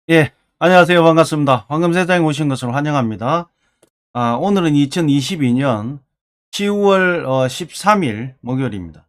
예, 안녕하세요. 반갑습니다. 황금세상에 오신 것을 환영합니다. 오늘은 2022년 10월 13일 목요일입니다.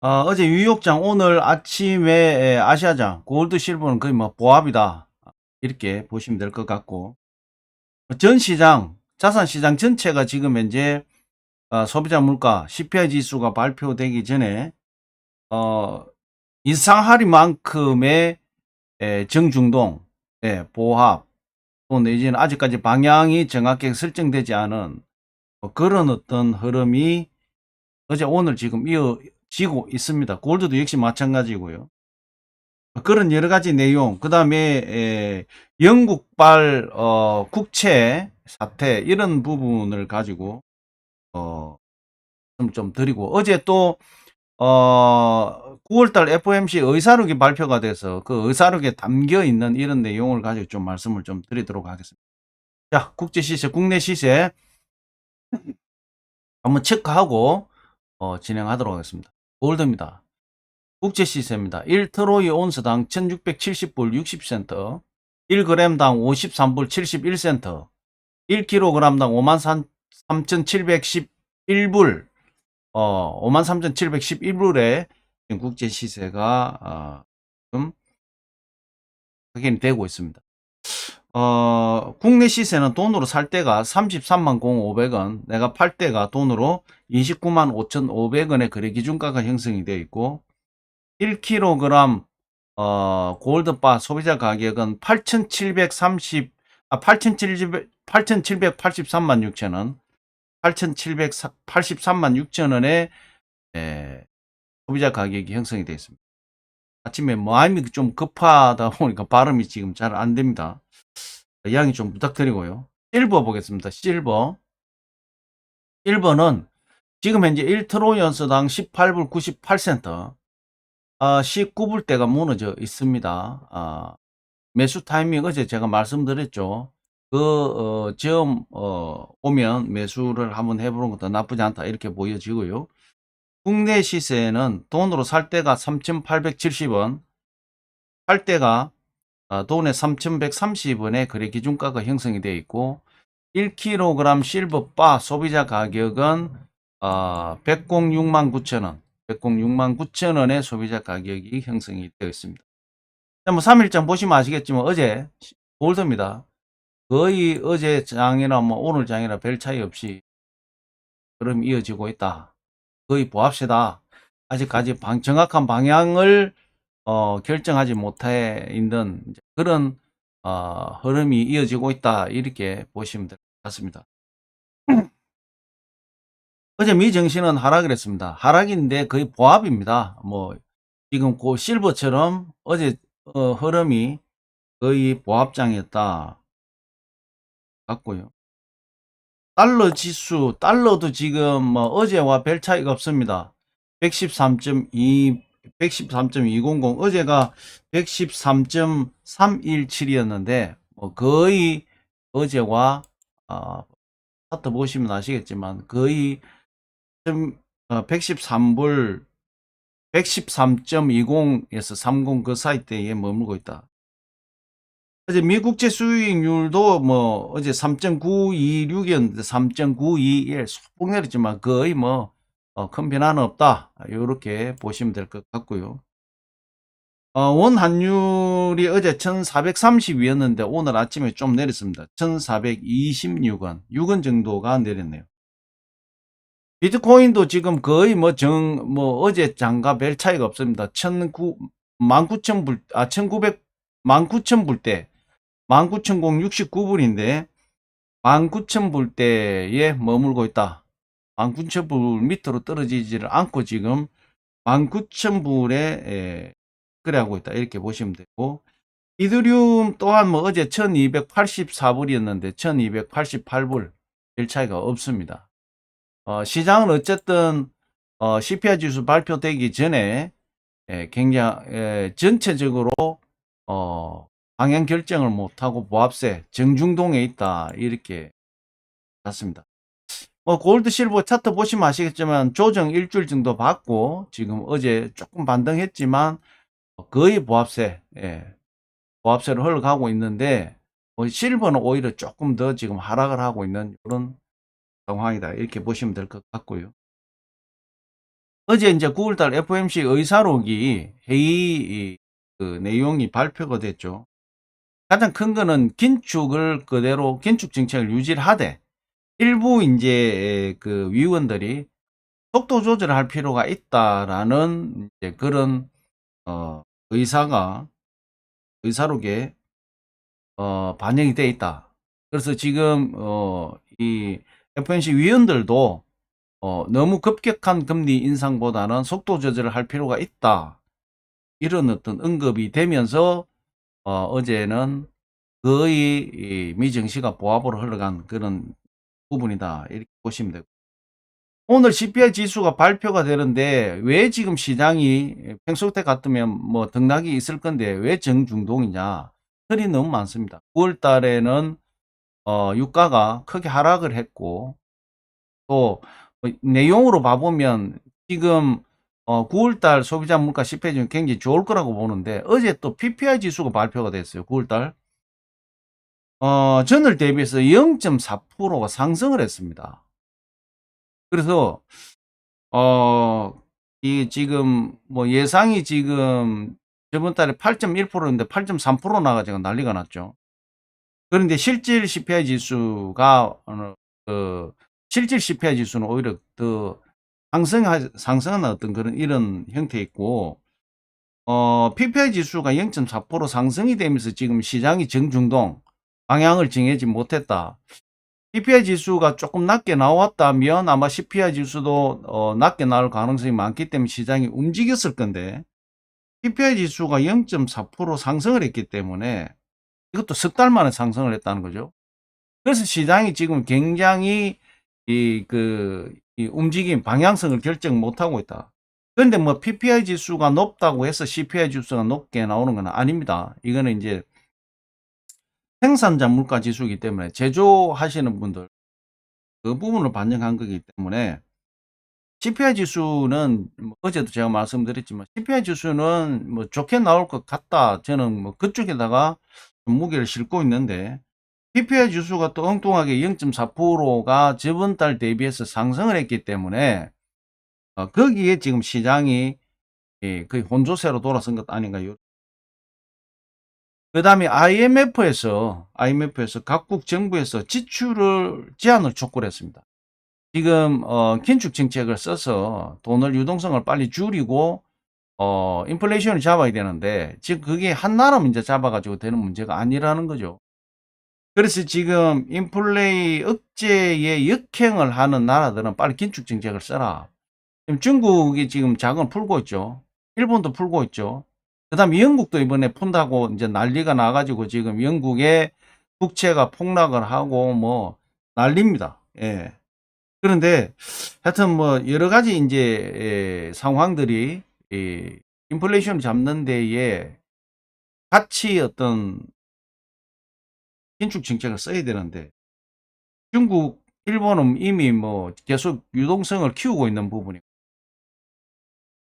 어제 뉴욕장 오늘 아침에 아시아장 골드 실버는 거의 뭐 보합이다. 이렇게 보시면 될 것 같고, 전 시장, 자산 시장 전체가 지금 현재 소비자 물가 CPI 지수가 발표되기 전에 어, 인상하리만큼의 정중동, 보합, 또 내지는 아직까지 방향이 정확하게 설정되지 않은 그런 어떤 흐름이 어제 오늘 지금 이어지고 있습니다. 골드도 역시 마찬가지고요. 그런 여러 가지 내용, 그 다음에 영국발 국채 사태 이런 부분을 가지고 어, 좀 드리고, 어제 또 9월달 FOMC 의사록이 발표가 돼서 그 의사록에 담겨 있는 이런 내용을 가지고 좀 말씀을 좀 드리도록 하겠습니다. 자, 국제 시세, 국내 시세 한번 체크하고 진행하도록 하겠습니다. 골드입니다. 국제 시세입니다. 1트로이 온스당 1670불 60센트, 1g당 53불 71센트, 1kg당 53,711불, 53,711불에 국제 시세가 지금 확인이 되고 있습니다. 국내 시세는 돈으로 살 때가 33만 500원, 내가 팔 때가 돈으로 29만 5,500원의 거래 기준가가 형성이 되어 있고, 1kg 골드바 소비자 가격은 8,783만 6천원, 8,783만 6천원의 소비자 가격이 형성이 되어 있습니다. 아침에 마음이 좀 급하다 보니까 발음이 지금 잘 안 됩니다. 양해 좀 부탁드리고요. 실버 보겠습니다. 실버는 지금 현재 1트로이언스당 18불 98센트, 19불대가 무너져 있습니다. 매수 타이밍 어제 제가 말씀드렸죠. 점 오면 매수를 한번 해보는 것도 나쁘지 않다, 이렇게 보여지고요. 국내 시세는 돈으로 살 때가 3,870원, 팔 때가 돈에 3,130원의 거래 기준가가 형성이 되어 있고, 1kg 실버바 소비자 가격은 106만 9천원, 106만 9천원의 소비자 가격이 형성이 되어 있습니다. 뭐 3일장 보시면 아시겠지만 어제 골드입니다. 거의 어제 장이나 뭐 오늘 장이나 별 차이 없이 흐름이 이어지고 있다. 거의 보합세다. 아직까지 정확한 방향을 결정하지 못해 있는 그런 흐름이 이어지고 있다, 이렇게 보시면 될 것 같습니다. 어제 미증시는 하락을 했습니다. 하락인데 거의 보합입니다. 뭐 지금 그 실버처럼 어제 흐름이 거의 보합장이었다 같고요. 달러 지수, 달러도 지금 뭐 어제와 별 차이가 없습니다. 113.2, 113.200, 어제가 113.317이었는데 뭐 거의 어제와 차트 보시면 아시겠지만 거의 113불 113.20에서 30 그 사이대에 머물고 있다. 어제 미국제 수익률도 뭐 어제 3.926이었는데 3.921 소폭 내렸지만 거의 뭐 큰 변화는 없다, 이렇게 보시면 될 것 같고요. 원 환율이 어제 1430이었는데 오늘 아침에 좀 내렸습니다. 1426원, 6원 정도가 내렸네요. 비트코인도 지금 거의 뭐 어제 장과 별 차이가 없습니다. 19,000불, 19,000불대, 19,069불인데 19,000불대에 머물고 있다. 19,000불 밑으로 떨어지지를 않고 지금 19,000불에 거래하고 있다, 이렇게 보시면 되고, 이더리움 또한 뭐 어제 1284불이었는데 1288불, 별 차이가 없습니다. 시장은 어쨌든 CPI 지수 발표되기 전에 굉장히 전체적으로 방향 결정을 못하고 보합세 정중동에 있다, 이렇게 봤습니다. 골드 실버 차트 보시면 아시겠지만 조정 일주일 정도 받고 지금 어제 조금 반등했지만 거의 보합세, 보합세로 흘러가고 있는데 뭐 실버는 오히려 조금 더 지금 하락을 하고 있는 그런 상황이다. 이렇게 보시면 될 것 같고요. 어제 이제 9월달 FOMC 의사록이 회의 그 내용이 발표가 됐죠. 가장 큰 거는 긴축을 그대로 긴축 정책을 유지를 하되 일부 이제 그 위원들이 속도 조절할 필요가 있다라는 이제 그런 의사가 의사록에 반영이 돼 있다. 그래서 지금 이 FOMC 위원들도 너무 급격한 금리 인상보다는 속도 조절을 할 필요가 있다. 이런 어떤 언급이 되면서 어제는 거의 이 미증시가 보합으로 흘러간 그런 부분이다. 이렇게 보시면 되고. 오늘 CPI 지수가 발표가 되는데 왜 지금 시장이 평소 때 같으면 뭐 등락이 있을 건데 왜 정중동이냐? 설이 너무 많습니다. 9월 달에는 유가가 크게 하락을 했고 또 내용으로 봐보면 지금 9월 달 소비자 물가 CPI 중 굉장히 좋을 거라고 보는데 어제 또 PPI 지수가 발표가 됐어요. 9월 달. 전월 대비해서 0.4%가 상승을 했습니다. 그래서 이 지금 뭐 예상이 지금 저번 달에 8.1%인데 8.3% 나가지고 난리가 났죠. 그런데 실질 CPI 지수가 그 실질 CPI 지수는 오히려 더 상승하는 어떤 그런 이런 형태 있고 PPI 지수가 0.4% 상승이 되면서 지금 시장이 정중동 방향을 정하지 못했다. PPI 지수가 조금 낮게 나왔다면 아마 CPI 지수도 낮게 나올 가능성이 많기 때문에 시장이 움직였을 건데 PPI 지수가 0.4% 상승을 했기 때문에 이것도 석 달 만에 상승을 했다는 거죠. 그래서 시장이 지금 굉장히 이 움직임 방향성을 결정 못하고 있다. 그런데 뭐 PPI 지수가 높다고 해서 CPI 지수가 높게 나오는 건 아닙니다. 이거는 이제 생산자 물가 지수이기 때문에 제조하시는 분들 그 부분을 반영한 거기 때문에 CPI 지수는 뭐 어제도 제가 말씀드렸지만 CPI 지수는 뭐 좋게 나올 것 같다. 저는 뭐 그쪽에다가 무게를 싣고 있는데 PPI 지수가 또 엉뚱하게 0.4%가 저번 달 대비해서 상승을 했기 때문에 거기에 지금 시장이 거의 혼조세로 돌아선 것 아닌가요? 그 다음에 IMF에서 각국 정부에서 지출을 제한을 촉구를 했습니다. 지금 긴축 정책을 써서 돈을 유동성을 빨리 줄이고 인플레이션을 잡아야 되는데 지금 그게 한 나라만 이제 잡아가지고 되는 문제가 아니라는 거죠. 그래서 지금 인플레이 억제에 역행을 하는 나라들은 빨리 긴축 정책을 써라. 지금 중국이 지금 자금을 풀고 있죠. 일본도 풀고 있죠. 그다음에 영국도 이번에 푼다고 이제 난리가 나가지고 지금 영국의 국채가 폭락을 하고 뭐 난립니다. 예. 그런데 하여튼 뭐 여러 가지 이제 상황들이 이 인플레이션을 잡는 데에 같이 어떤 긴축 정책을 써야 되는데 중국, 일본은 이미 뭐 계속 유동성을 키우고 있는 부분이고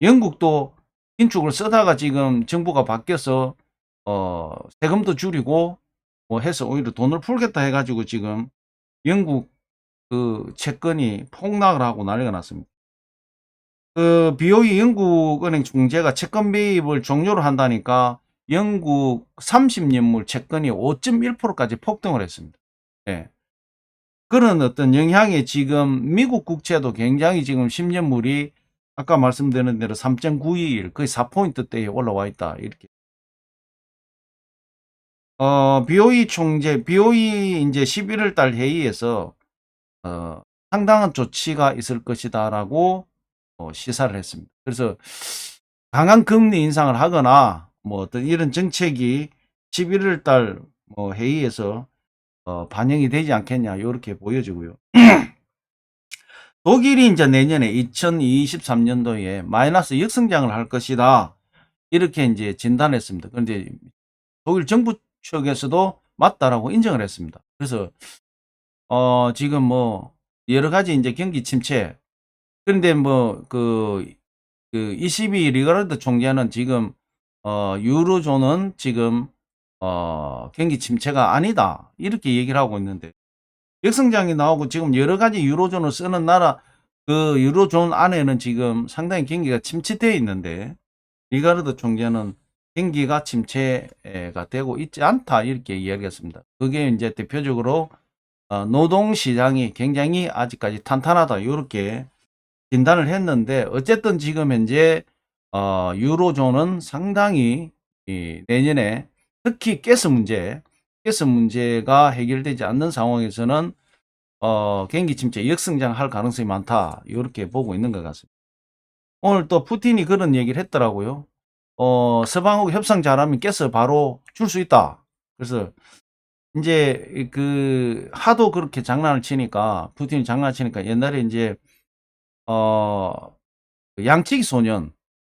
영국도 긴축을 쓰다가 지금 정부가 바뀌어서 세금도 줄이고 뭐 해서 오히려 돈을 풀겠다 해가지고 지금 영국 그 채권이 폭락을 하고 난리가 났습니다. 그 BOE 영국은행 총재가 채권 매입을 종료를 한다니까 영국 30년물 채권이 5.1%까지 폭등을 했습니다. 예. 그런 어떤 영향이 지금 미국 국채도 굉장히 지금 10년물이 아까 말씀드린 대로 3.921 거의 4포인트대에 올라와 있다. 이렇게. BOE 총재, BOE 이제 11월 달 회의에서 상당한 조치가 있을 것이다라고 시사를 했습니다. 그래서 강한 금리 인상을 하거나 뭐 어떤 이런 정책이 11월 달 회의에서 반영이 되지 않겠냐 이렇게 보여지고요. 독일이 이제 내년에 2023년도에 마이너스 역성장을 할 것이다. 이렇게 이제 진단했습니다. 그런데 독일 정부 측에서도 맞다라고 인정을 했습니다. 그래서 지금 뭐 여러 가지 이제 경기 침체. 그런데 뭐 그 ECB 리가르드 총재는 지금 유로존은 지금 경기 침체가 아니다. 이렇게 얘기를 하고 있는데, 역성장이 나오고 지금 여러 가지 유로존을 쓰는 나라, 그 유로존 안에는 지금 상당히 경기가 침체되어 있는데, 리가르드 총재는 경기가 침체가 되고 있지 않다. 이렇게 이야기했습니다. 그게 이제 대표적으로 노동시장이 굉장히 아직까지 탄탄하다. 이렇게 진단을 했는데, 어쨌든 지금 현재 유로존은 상당히 내년에 특히 가스 문제가 해결되지 않는 상황에서는 경기 침체 역성장할 가능성이 많다. 이렇게 보고 있는 것 같습니다. 오늘 또 푸틴이 그런 얘기를 했더라고요. 서방하고 협상 잘하면 가스 바로 줄 수 있다. 그래서 이제 그 하도 그렇게 장난을 치니까, 푸틴이 장난치니까 옛날에 이제 그 양치기 소년,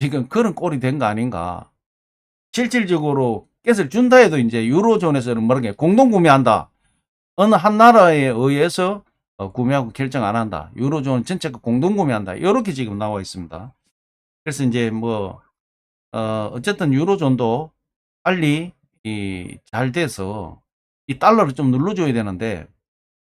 지금 그런 꼴이 된 거 아닌가. 실질적으로 가스를 준다 해도 이제 유로존에서는 뭐라게 공동 구매한다. 어느 한 나라에 의해서 구매하고 결정 안 한다. 유로존 전체가 공동 구매한다. 이렇게 지금 나와 있습니다. 그래서 이제 뭐 어쨌든 유로존도 빨리 잘 돼서 이 달러를 좀 눌러줘야 되는데,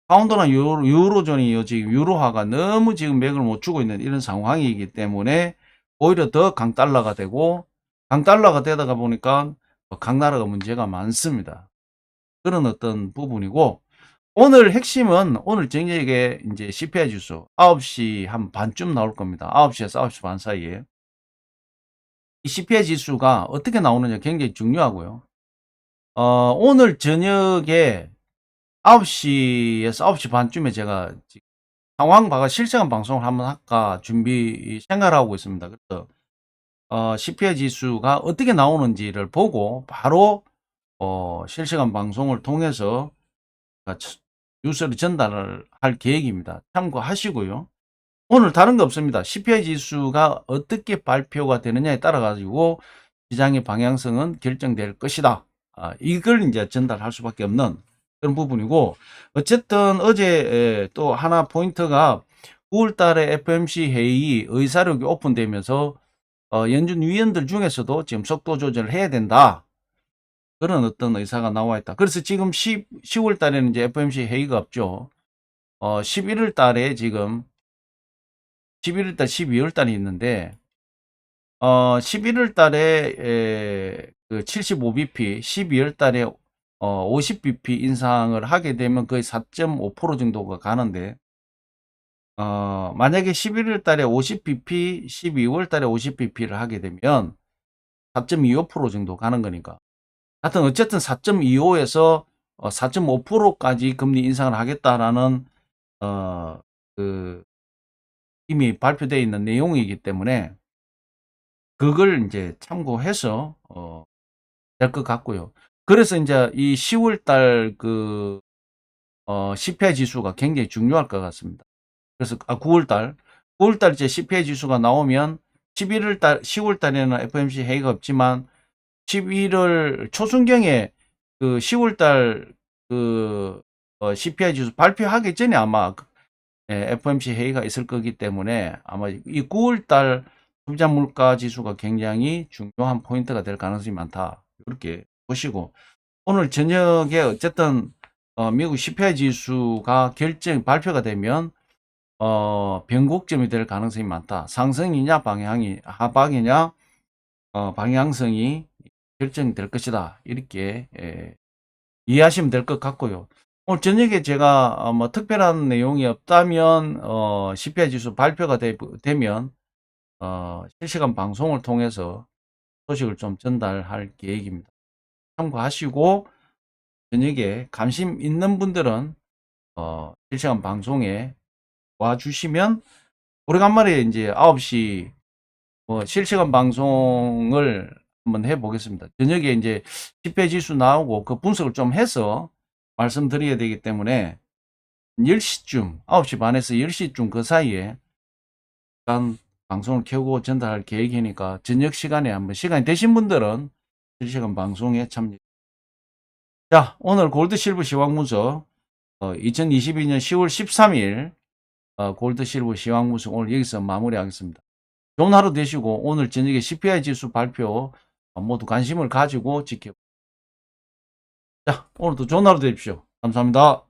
파운드나 유로존이 지금 유로화가 너무 지금 맥을 못 추고 있는 이런 상황이기 때문에 오히려 더 강달러가 되고, 강달러가 되다가 보니까 각 나라가 문제가 많습니다. 그런 어떤 부분이고, 오늘 핵심은 오늘 저녁에 이제 CPI 지수 9시 한 반쯤 나올 겁니다. 9시에서 9시 반 사이에. 이 CPI 지수가 어떻게 나오느냐 굉장히 중요하고요. 오늘 저녁에 9시에서 9시 반쯤에 제가 상황 봐가 실시간 방송을 한번 할까 준비 생각하고 있습니다. 그래서 CPI 지수가 어떻게 나오는지를 보고 바로 실시간 방송을 통해서 뉴스를 전달을 할 계획입니다. 참고하시고요. 오늘 다른 거 없습니다. CPI 지수가 어떻게 발표가 되느냐에 따라 가지고 시장의 방향성은 결정될 것이다. 이걸 이제 전달할 수밖에 없는 그런 부분이고, 어쨌든 어제 또 하나 포인트가 9월 달에 FOMC 회의 의사록이 오픈되면서 연준 위원들 중에서도 지금 속도 조절을 해야 된다. 그런 어떤 의사가 나와 있다. 그래서 지금 10월 달에는 이제 FOMC 회의가 없죠. 11월 달에 지금 11월 달, 12월 달이 있는데 11월 달에 그 75bp, 12월 달에 50bp 인상을 하게 되면 거의 4.5% 정도가 가는데, 만약에 11월 달에 50bp, 12월 달에 50bp를 하게 되면 4.25% 정도 가는 거니까. 하여튼 어쨌든 4.25에서 4.5%까지 금리 인상을 하겠다라는 그 이미 발표되어 있는 내용이기 때문에 그걸 이제 참고해서 될 것 같고요. 그래서 이제 이 10월 달그 CPI 지수가 굉장히 중요할 것 같습니다. 그래서 9월 달 이제 CPI 지수가 나오면 11월 달, 10월 달에는 FOMC 회의가 없지만 11월 초순경에 그 10월 달그 CPI 지수 발표하기 전에 아마 FOMC 회의가 있을 거기 때문에 아마 이 9월 달 소비자 물가 지수가 굉장히 중요한 포인트가 될 가능성이 많다. 이렇게 보시고, 오늘 저녁에 어쨌든 미국 CPI 지수가 발표가 되면 변곡점이 될 가능성이 많다. 상승이냐 하방이냐 방향성이 결정될 것이다. 이렇게 이해하시면 될 것 같고요. 오늘 저녁에 제가 뭐 특별한 내용이 없다면 CPI 지수 발표가 되면 실시간 방송을 통해서 소식을 좀 전달할 계획입니다. 참고하시고 저녁에 관심 있는 분들은 실시간 방송에 와주시면 오래간만에 이제 9시 실시간 방송을 한번 해보겠습니다. 저녁에 이제 CPI 지수 나오고 그 분석을 좀 해서 말씀드려야 되기 때문에 10시쯤 9시 반에서 10시쯤 그 사이에 일단 방송을 켜고 전달할 계획이니까 저녁 시간에 한번 시간이 되신 분들은 실시간 방송에 참여. 자, 오늘 골드 실버 시황 분석 2022년 10월 13일 골드 실버 시황 분석 오늘 여기서 마무리하겠습니다. 좋은 하루 되시고 오늘 저녁에 CPI 지수 발표 모두 관심을 가지고 지켜보세요. 자, 오늘도 좋은 하루 되십시오. 감사합니다.